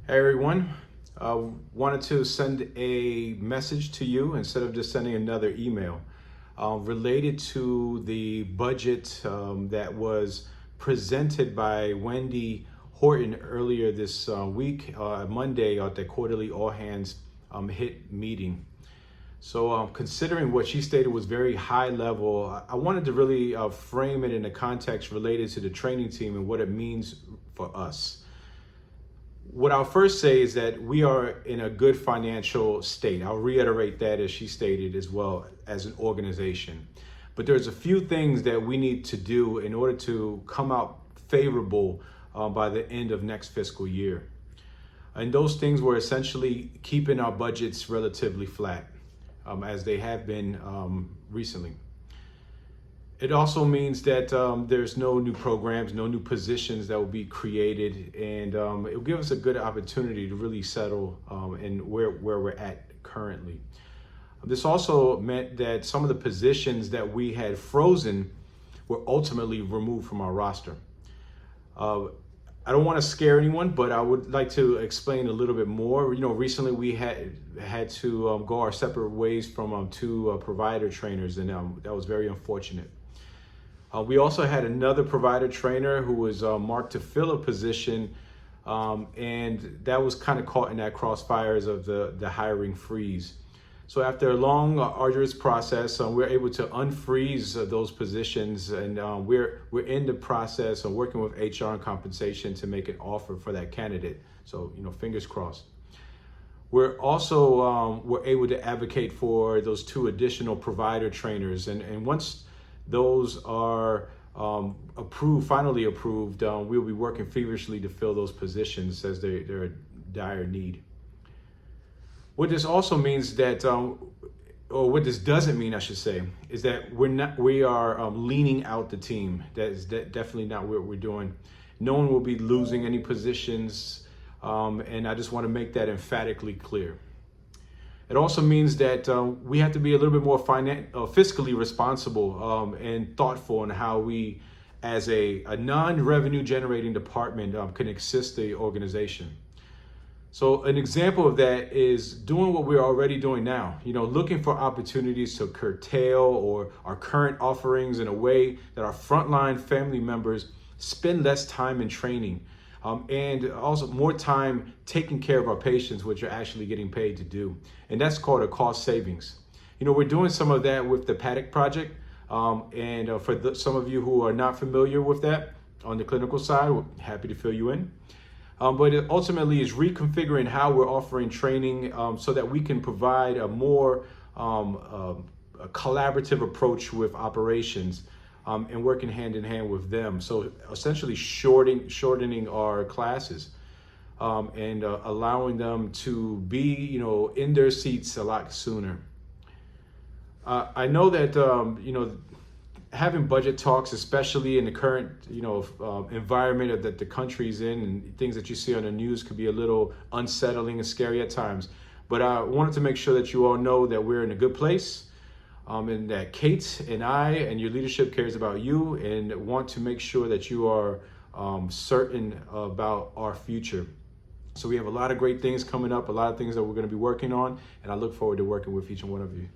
Hey everyone, wanted to send a message to you instead of just sending another email related to the budget that was presented by Wendy Horton earlier this week, Monday, at the quarterly all hands HIT meeting. So considering what she stated was very high level, I wanted to really frame it in a context related to the training team and what it means for us. What I'll first say is that we are in a good financial state. I'll reiterate that as she stated as well as an organization. But there's a few things that we need to do in order to come out favorable by the end of next fiscal year. And those things were essentially keeping our budgets relatively flat as they have been recently. It also means that there's no new programs, no new positions that will be created, and it will give us a good opportunity to really settle in where we're at currently. This also meant that some of the positions that we had frozen were ultimately removed from our roster. I don't want to scare anyone, but I would like to explain a little bit more. Recently we had to go our separate ways from two provider trainers, and that was very unfortunate. We also had another provider trainer who was marked to fill a position, and that was kind of caught in that crossfires of the hiring freeze. So after a long, arduous process, we're able to unfreeze those positions, and we're in the process of working with HR and compensation to make an offer for that candidate. So fingers crossed. We're also we're able to advocate for those two additional provider trainers, and once those are finally approved, we'll be working feverishly to fill those positions as they're a dire need. What this also means that, or what this doesn't mean, I should say, is that we are leaning out the team. That is definitely not what we're doing. No one will be losing any positions, and I just want to make that emphatically clear. It also means that we have to be a little bit more fiscally responsible and thoughtful in how we, as a non-revenue generating department, can assist the organization. So an example of that is doing what we're already doing now, looking for opportunities to curtail or our current offerings in a way that our frontline family members spend less time in training. And also more time taking care of our patients, which are actually getting paid to do. And that's called a cost savings. We're doing some of that with the Paddock Project. And for some of you who are not familiar with that on the clinical side, we're happy to fill you in. But it ultimately is reconfiguring how we're offering training so that we can provide a more a collaborative approach with operations. And working hand in hand with them. So essentially shortening our classes and allowing them to be, in their seats a lot sooner. I know that, having budget talks, especially in the current, environment that the country's in, and things that you see on the news could be a little unsettling and scary at times. But I wanted to make sure that you all know that we're in a good place. And that Kate and I and your leadership cares about you and want to make sure that you are certain about our future. So we have a lot of great things coming up, a lot of things that we're going to be working on, and I look forward to working with each and one of you.